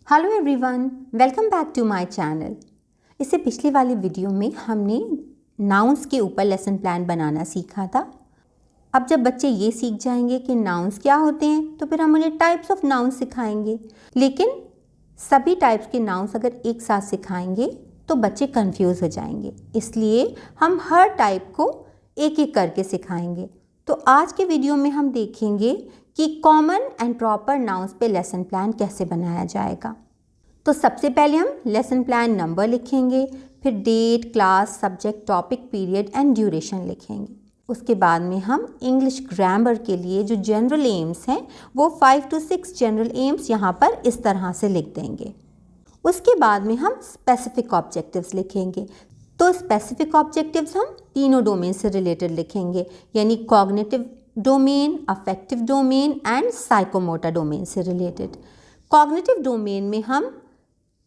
Hello everyone, welcome back to my channel. इससे पिछली वाली वीडियो में हमने नाउन्स के ऊपर लेसन प्लान बनाना सीखा था। अब जब बच्चे ये सीख जाएंगे कि नाउन्स क्या होते हैं तो फिर हम उन्हें टाइप्स ऑफ नाउन्स सिखाएंगे। लेकिन सभी टाइप्स के नाउन्स अगर एक साथ सिखाएंगे तो बच्चे कंफ्यूज हो जाएंगे, इसलिए हम हर टाइप को एक एक करके सिखाएंगे। तो आज के वीडियो में हम देखेंगे कि कॉमन एंड प्रॉपर नाउन्स पे लेसन प्लान कैसे बनाया जाएगा। तो सबसे पहले हम लेसन प्लान नंबर लिखेंगे, फिर date, class, subject, topic, period and duration लिखेंगे। उसके बाद में हम इंग्लिश ग्रामर के लिए जो जनरल एम्स हैं वो 5 to 6 जनरल एम्स यहाँ पर इस तरह से लिख देंगे। उसके बाद में हम स्पेसिफिक ऑब्जेक्टिव्स लिखेंगे। तो स्पेसिफिक ऑब्जेक्टिव्स हम तीनों डोमेन से रिलेटेड लिखेंगे, यानी cognitive domain, affective domain and psychomotor domain से रिलेटेड। कॉग्निटिव डोमेन में हम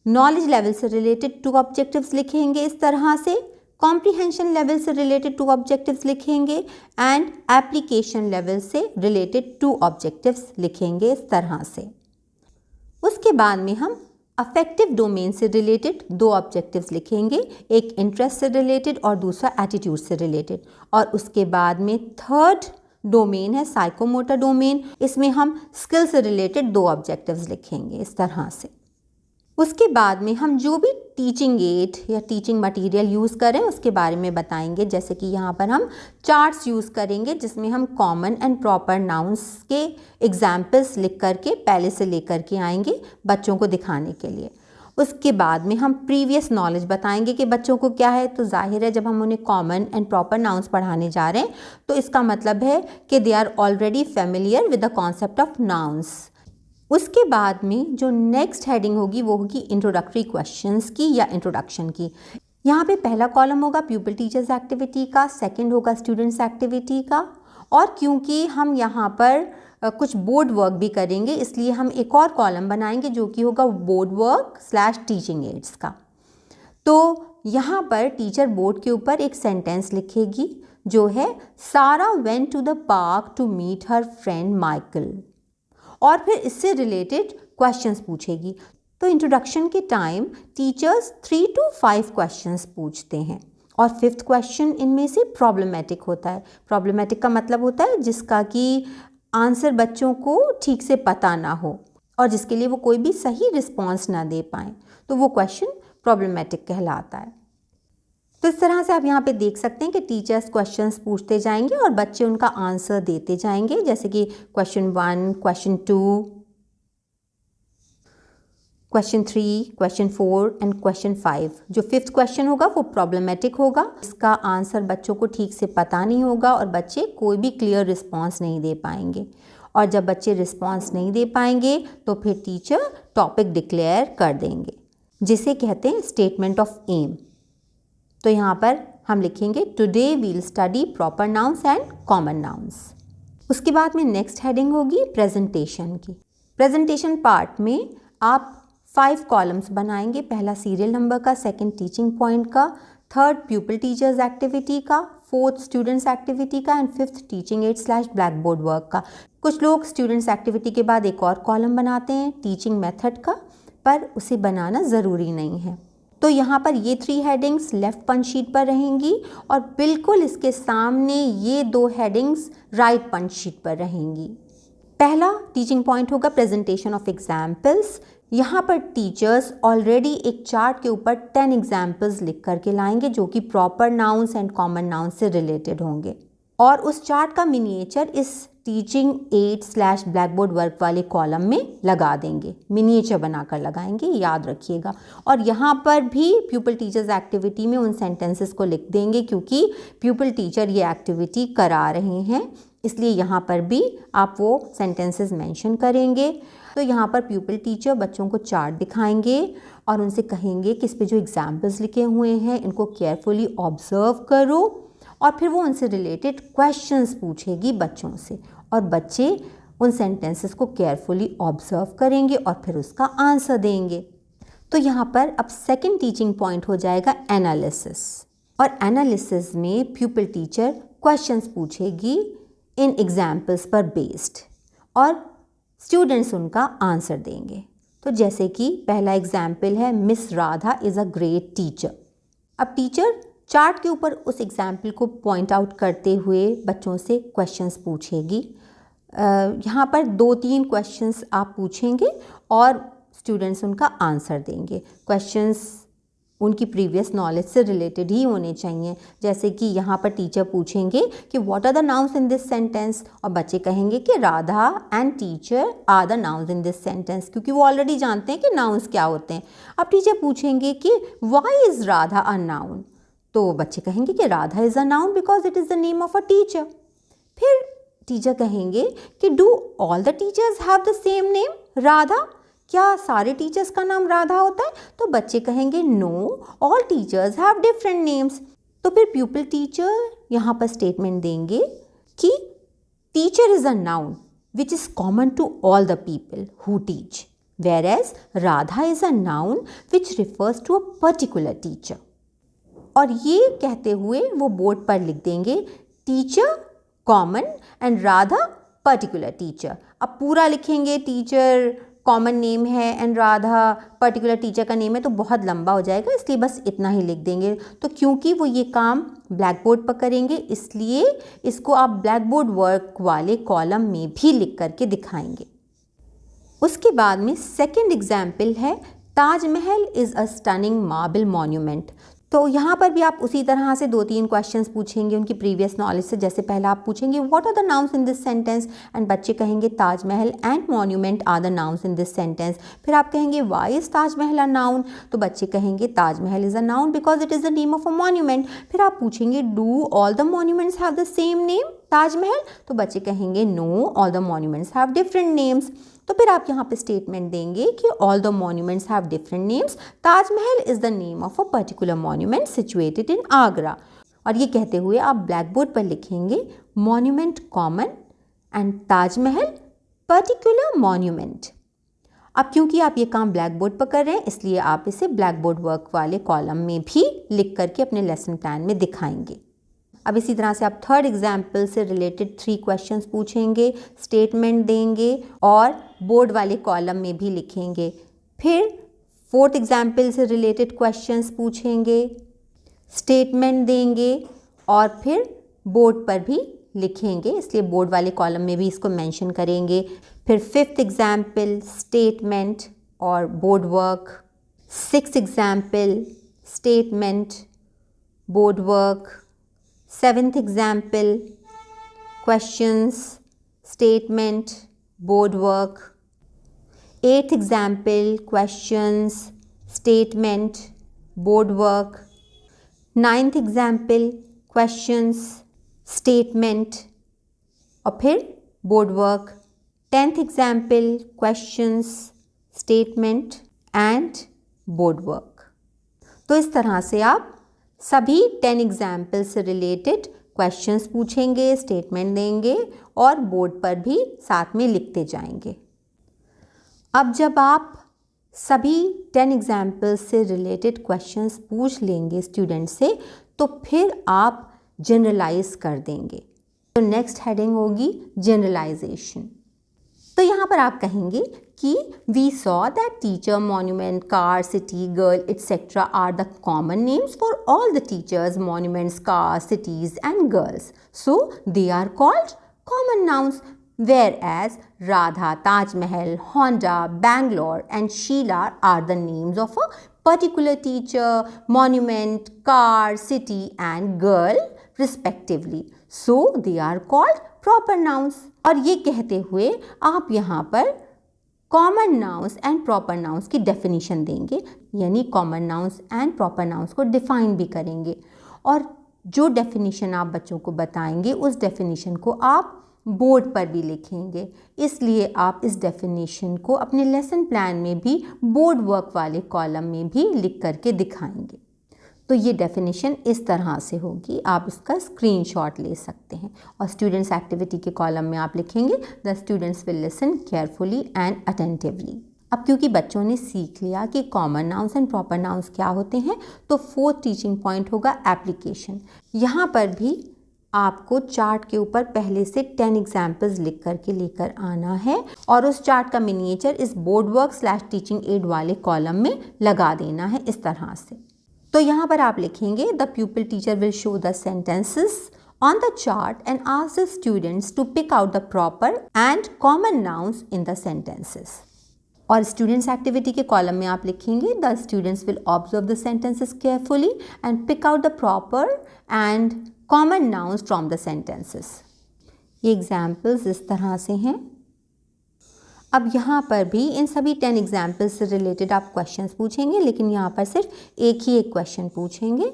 नॉलेज लेवल से रिलेटेड 2 ऑब्जेक्टिव्स लिखेंगे इस तरह से, कॉम्प्रिहेंशन लेवल से रिलेटेड 2 ऑब्जेक्टिव्स लिखेंगे एंड एप्लीकेशन लेवल से रिलेटेड 2 ऑब्जेक्टिव्स लिखेंगे इस तरह से। उसके बाद में हम अफेक्टिव डोमेन से रिलेटेड 2 ऑब्जेक्टिव्स लिखेंगे, एक इंटरेस्ट से रिलेटेड और दूसरा एटीट्यूड से रिलेटेड। और उसके बाद में थर्ड डोमेन है साइकोमोटर डोमेन, इसमें हम स्किल से रिलेटेड 2 ऑब्जेक्टिव्स लिखेंगे इस तरह से। उसके बाद में हम जो भी टीचिंग एड या टीचिंग मटेरियल यूज़ करें उसके बारे में बताएंगे, जैसे कि यहाँ पर हम चार्ट्स यूज़ करेंगे जिसमें हम कॉमन एंड प्रॉपर नाउन्स के एग्जाम्पल्स लिख करके पहले से लेकर के आएंगे बच्चों को दिखाने के लिए। उसके बाद में हम प्रीवियस नॉलेज बताएंगे कि बच्चों को क्या है। तो जाहिर है जब हम उन्हें कॉमन एंड प्रॉपर नाउन्स पढ़ाने जा रहे हैं तो इसका मतलब है कि they are already familiar with the concept of nouns. उसके बाद में जो नेक्स्ट हेडिंग होगी वो होगी इंट्रोडक्टरी क्वेश्चंस की या इंट्रोडक्शन की। यहाँ पे पहला कॉलम होगा प्यूपिल टीचर्स एक्टिविटी का, सेकंड होगा स्टूडेंट्स एक्टिविटी का, और क्योंकि हम यहाँ पर कुछ बोर्ड वर्क भी करेंगे इसलिए हम एक और कॉलम बनाएंगे जो कि होगा बोर्ड वर्क / टीचिंग एड्स का। तो यहाँ पर टीचर बोर्ड के ऊपर एक सेंटेंस लिखेगी जो है सारा went to the park to meet her friend Michael, और फिर इससे रिलेटेड क्वेश्चंस पूछेगी। तो इंट्रोडक्शन के टाइम टीचर्स 3 to 5 क्वेश्चंस पूछते हैं और 5th क्वेश्चन इनमें से प्रॉब्लमेटिक होता है। प्रॉब्लमेटिक का मतलब होता है जिसका कि आंसर बच्चों को ठीक से पता ना हो और जिसके लिए वो कोई भी सही रिस्पॉन्स ना दे पाएँ, तो वो क्वेश्चन प्रॉब्लमेटिक कहलाता है। तो इस तरह से आप यहाँ पे देख सकते हैं कि टीचर्स क्वेश्चंस पूछते जाएंगे और बच्चे उनका आंसर देते जाएंगे, जैसे कि question 1, question 2, question 3, question 4 and question 5। जो 5th क्वेश्चन होगा वो प्रॉब्लमेटिक होगा, इसका आंसर बच्चों को ठीक से पता नहीं होगा और बच्चे कोई भी क्लियर रिस्पॉन्स नहीं दे पाएंगे। और जब बच्चे रिस्पॉन्स नहीं दे पाएंगे तो फिर टीचर टॉपिक डिक्लेयर कर देंगे, जिसे कहते हैं स्टेटमेंट ऑफ एम। तो यहाँ पर हम लिखेंगे today will study proper nouns and common nouns. उसके बाद में नेक्स्ट हेडिंग होगी प्रेजेंटेशन की। प्रेजेंटेशन पार्ट में आप 5 कॉलम्स बनाएंगे, पहला सीरियल नंबर का, सेकंड टीचिंग पॉइंट का, थर्ड प्यूपिल टीचर्स एक्टिविटी का, 4th स्टूडेंट्स एक्टिविटी का and 5th teaching aid / black board work का। कुछ लोग स्टूडेंट्स एक्टिविटी के बाद एक और कॉलम बनाते हैं टीचिंग मेथड का, पर उसे बनाना ज़रूरी नहीं है। तो यहाँ पर ये 3 हेडिंग्स लेफ्ट पंच शीट पर रहेंगी और बिल्कुल इसके सामने ये 2 हेडिंग्स राइट पंच शीट पर रहेंगी। पहला टीचिंग पॉइंट होगा प्रेजेंटेशन ऑफ एग्जाम्पल्स। यहाँ पर टीचर्स ऑलरेडी एक चार्ट के ऊपर 10 एग्जाम्पल्स लिख करके लाएंगे जो कि proper nouns and common nouns से रिलेटेड होंगे, और उस चार्ट का मिनिएचर इस teaching aid / black board work वाले कॉलम में लगा देंगे, मिनिएचर बनाकर लगाएंगे, याद रखिएगा। और यहाँ पर भी प्यूपिल टीचर्स एक्टिविटी में उन सेंटेंसेस को लिख देंगे क्योंकि प्यूपिल टीचर ये एक्टिविटी करा रहे हैं, इसलिए यहाँ पर भी आप वो सेंटेंसेस मेंशन करेंगे। तो यहाँ पर प्यूपिल टीचर बच्चों को चार्ट दिखाएंगे और उनसे कहेंगे कि इस पे जो एग्जाम्पल्स लिखे हुए हैं इनको केयरफुली ऑब्जर्व करो, और फिर वो उनसे रिलेटेड क्वेश्चंस पूछेगी बच्चों से और बच्चे उन सेंटेंसेस को केयरफुली ऑब्जर्व करेंगे और फिर उसका आंसर देंगे। तो यहाँ पर अब सेकंड टीचिंग पॉइंट हो जाएगा एनालिसिस, और एनालिसिस में प्यूपिल टीचर क्वेश्चंस पूछेगी इन एग्जाम्पल्स पर बेस्ड और स्टूडेंट्स उनका आंसर देंगे। तो जैसे कि पहला एग्जाम्पल है, miss Radha is a great teacher. अब टीचर चार्ट के ऊपर उस एग्जाम्पल को पॉइंट आउट करते हुए बच्चों से क्वेश्चंस पूछेगी। यहाँ पर 2-3 क्वेश्चंस आप पूछेंगे और स्टूडेंट्स उनका आंसर देंगे। क्वेश्चंस उनकी प्रीवियस नॉलेज से रिलेटेड ही होने चाहिए। जैसे कि यहाँ पर टीचर पूछेंगे कि what are the nouns in this sentence, और बच्चे कहेंगे कि Radha and teacher are the nouns in this sentence, क्योंकि वो ऑलरेडी जानते हैं कि नाउन्स क्या होते हैं। अब टीचर पूछेंगे कि why is Radha a noun, तो बच्चे कहेंगे कि Radha is a noun because it is the name of a teacher. फिर टीचर कहेंगे कि do all the teachers have the same name Radha, क्या सारे टीचर्स का नाम राधा होता है? तो बच्चे कहेंगे no, all teachers have different names. तो फिर प्यूपिल टीचर यहाँ पर स्टेटमेंट देंगे कि teacher is a noun which is common to all the people who teach, whereas Radha is a noun which refers to a particular teacher. और ये कहते हुए वो बोर्ड पर लिख देंगे teacher common and Radha particular teacher. अब पूरा लिखेंगे टीचर कॉमन नेम है एंड राधा पर्टिकुलर टीचर का नेम है तो बहुत लंबा हो जाएगा, इसलिए बस इतना ही लिख देंगे। तो क्योंकि वो ये काम ब्लैक बोर्ड पर करेंगे, इसलिए इसको आप ब्लैक बोर्ड वर्क वाले कॉलम में भी लिख करके दिखाएंगे। उसके बाद में सेकंड एग्जाम्पल है, Taj Mahal is a stunning marble monument. तो यहाँ पर भी आप उसी तरह से 2-3 क्वेश्चंस पूछेंगे उनकी प्रीवियस नॉलेज से। जैसे पहला आप पूछेंगे what are the nouns in this sentence, and बच्चे कहेंगे Taj Mahal and monument are the nouns in this sentence. फिर आप कहेंगे why is Taj Mahal a noun, तो बच्चे कहेंगे Taj Mahal is a noun because it is the name of a monument. फिर आप पूछेंगे do all the monuments have the same name Taj Mahal, तो बच्चे कहेंगे no, all the monuments have different names. तो फिर आप यहाँ पे स्टेटमेंट देंगे कि all the monuments have different names, Taj Mahal is the name of a particular monument situated in Agra. और ये कहते हुए आप ब्लैक बोर्ड पर लिखेंगे monument common and Taj Mahal particular monument. अब क्योंकि आप ये काम ब्लैक बोर्ड पर कर रहे हैं, इसलिए आप इसे ब्लैक बोर्ड वर्क वाले कॉलम में भी लिख करके अपने लेसन प्लान में दिखाएंगे। अब इसी तरह से आप थर्ड एग्जाम्पल से रिलेटेड 3 क्वेश्चंस पूछेंगे, स्टेटमेंट देंगे और बोर्ड वाले कॉलम में भी लिखेंगे। फिर फोर्थ एग्जाम्पल से रिलेटेड क्वेश्चंस पूछेंगे, स्टेटमेंट देंगे और फिर बोर्ड पर भी लिखेंगे, इसलिए बोर्ड वाले कॉलम में भी इसको मेंशन करेंगे। फिर फिफ्थ एग्जाम्पल, स्टेटमेंट और board work. Sixth example, statement, board work. Seventh example, questions, statement, board work. Eighth example, questions, statement, board work. Ninth example, questions, statement और फिर board work. 10th example, questions, statement and board work. तो इस तरह से आप सभी 10 example से related questions पूछेंगे, स्टेटमेंट देंगे और बोर्ड पर भी साथ में लिखते जाएंगे। अब जब आप सभी 10 एग्जाम्पल्स से रिलेटेड क्वेश्चंस पूछ लेंगे स्टूडेंट से, तो फिर आप जनरलाइज कर देंगे। तो नेक्स्ट हेडिंग होगी जनरलाइजेशन। तो यहाँ पर आप कहेंगे कि we saw that teacher, monument, car, city, girl etcetera are the common names for all the teachers, monuments, car, cities and girls, so they are called common nouns, whereas Radha, Taj Mahal, Honda, Bangalore and Sheila are the names of a particular teacher, monument, car, city and girl respectively. So they are called proper nouns. और ये कहते हुए आप यहाँ पर common nouns and proper nouns की definition देंगे, यानी common nouns and proper nouns को डिफाइन भी करेंगे। और जो डेफिनेशन आप बच्चों को बताएंगे उस डेफिनेशन को आप बोर्ड पर भी लिखेंगे, इसलिए आप इस डेफिनेशन को अपने लेसन प्लान में भी बोर्ड वर्क वाले कॉलम में भी लिख करके दिखाएंगे। तो ये डेफिनेशन इस तरह से होगी, आप इसका स्क्रीनशॉट ले सकते हैं और स्टूडेंट्स एक्टिविटी के कॉलम में आप लिखेंगे the students will listen carefully and attentively. अब क्योंकि बच्चों ने सीख लिया कि common nouns and proper nouns क्या होते हैं, तो फोर्थ टीचिंग पॉइंट होगा एप्लीकेशन। यहाँ पर भी आपको चार्ट के ऊपर पहले से 10 एग्जाम्पल्स लिख करके लेकर आना है और उस चार्ट का मिनिएचर इस बोर्ड वर्क / टीचिंग एड वाले कॉलम में लगा देना है इस तरह से। तो यहाँ पर आप लिखेंगे the प्यूपिल teacher will show the sentences on the chart and ask the students to pick out the proper and common nouns in the sentences. और students activity के कॉलम में आप लिखेंगे the students will observe the sentences carefully and pick out the proper and common nouns from the sentences. ये examples इस तरह से हैं। अब यहाँ पर भी इन सभी 10 एग्जाम्पल्स से रिलेटेड आप क्वेश्चंस पूछेंगे, लेकिन यहाँ पर सिर्फ एक ही एक क्वेश्चन पूछेंगे।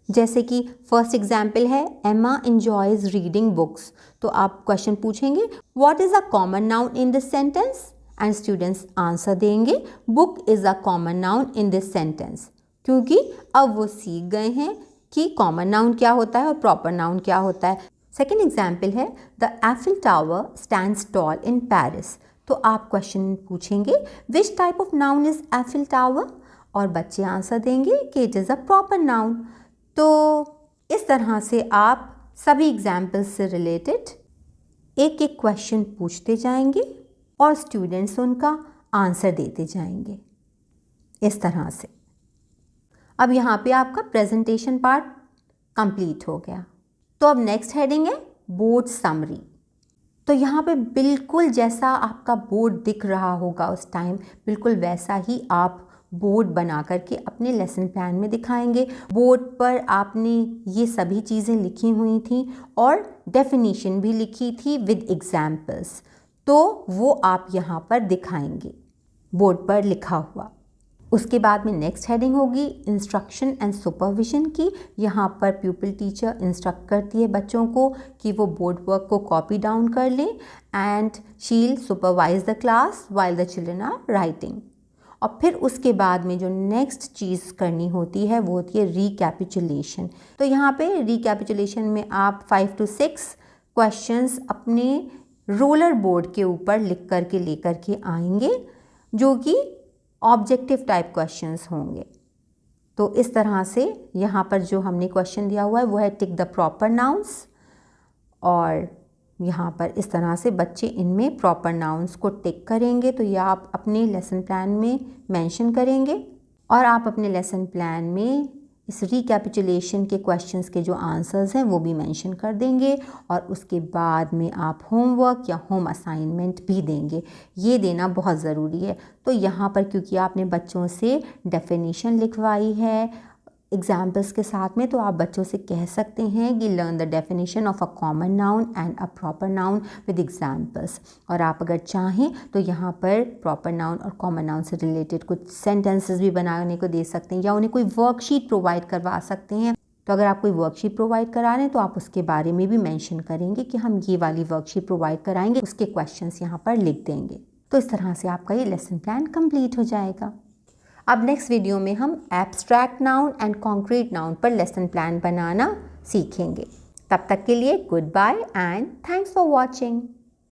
जैसे कि फर्स्ट एग्जाम्पल है एमा एंजॉयज रीडिंग बुक्स, तो आप क्वेश्चन पूछेंगे what is a common noun in this sentence and students answer देंगे book is a common noun in this sentence, क्योंकि अब वो सीख गए हैं कि कॉमन नाउन क्या होता है और प्रॉपर नाउन क्या होता है। सेकेंड एग्जाम्पल है the Eiffel tower stands tall in Paris, तो आप क्वेश्चन पूछेंगे which type of noun is Eiffel tower और बच्चे आंसर देंगे कि it is a proper noun. तो इस तरह से आप सभी एग्जाम्पल्स से रिलेटेड एक एक क्वेश्चन पूछते जाएंगे और स्टूडेंट्स उनका आंसर देते जाएंगे इस तरह से। अब यहाँ पे आपका प्रेजेंटेशन पार्ट कंप्लीट हो गया। तो अब नेक्स्ट हेडिंग है बोर्ड समरी। तो यहाँ पे बिल्कुल जैसा आपका बोर्ड दिख रहा होगा उस टाइम, बिल्कुल वैसा ही आप बोर्ड बना करके अपने लेसन प्लान में दिखाएंगे। बोर्ड पर आपने ये सभी चीज़ें लिखी हुई थी और डेफिनेशन भी लिखी थी विद एग्जाम्पल्स, तो वो आप यहाँ पर दिखाएंगे बोर्ड पर लिखा हुआ। उसके बाद में नेक्स्ट हेडिंग होगी इंस्ट्रक्शन एंड सुपरविजन की। यहाँ पर प्यूपिल टीचर इंस्ट्रक्ट करती है बच्चों को कि वो बोर्ड वर्क को कॉपी डाउन कर लें and she will supervise the class while the children are writing. और फिर उसके बाद में जो नेक्स्ट चीज़ करनी होती है वो होती है रिकैपिचुलेशन। तो यहाँ पे रिकैपिचुलेशन में आप 5 to 6 क्वेश्चंस अपने रोलर बोर्ड के ऊपर लिख करके लेकर के आएंगे, जो कि ऑब्जेक्टिव टाइप क्वेश्चंस होंगे। तो इस तरह से यहाँ पर जो हमने क्वेश्चन दिया हुआ है वो है टिक द प्रॉपर नाउन्स, और यहाँ पर इस तरह से बच्चे इनमें प्रॉपर नाउन्स को टिक करेंगे। तो यह आप अपने लेसन प्लान में मेंशन करेंगे और आप अपने लेसन प्लान में इस रिकैपिचुलेशन के क्वेश्चंस के जो आंसर्स हैं वो भी मेंशन कर देंगे और उसके बाद में आप होमवर्क या होम असाइनमेंट भी देंगे। ये देना बहुत ज़रूरी है। तो यहाँ पर क्योंकि आपने बच्चों से डेफिनेशन लिखवाई है एग्जाम्पल्स के साथ में, तो आप बच्चों से कह सकते हैं कि learn the definition of a common noun and a proper noun with examples. और आप अगर चाहें तो यहाँ पर प्रॉपर नाउन और कॉमन नाउन से रिलेटेड कुछ सेंटेंसेस भी बनाने को दे सकते हैं या उन्हें कोई वर्कशीट प्रोवाइड करवा सकते हैं। तो अगर आप कोई वर्कशीट प्रोवाइड करा रहे हैं तो आप उसके बारे में भी मेंशन करेंगे कि हम ये वाली वर्कशीट प्रोवाइड कराएंगे, उसके क्वेश्चंस यहाँ पर लिख देंगे। तो इस तरह से आपका ये लेसन प्लान कंप्लीट हो जाएगा। अब नेक्स्ट वीडियो में हम abstract noun and concrete noun पर लेसन प्लान बनाना सीखेंगे। तब तक के लिए good bye and thanks for watching.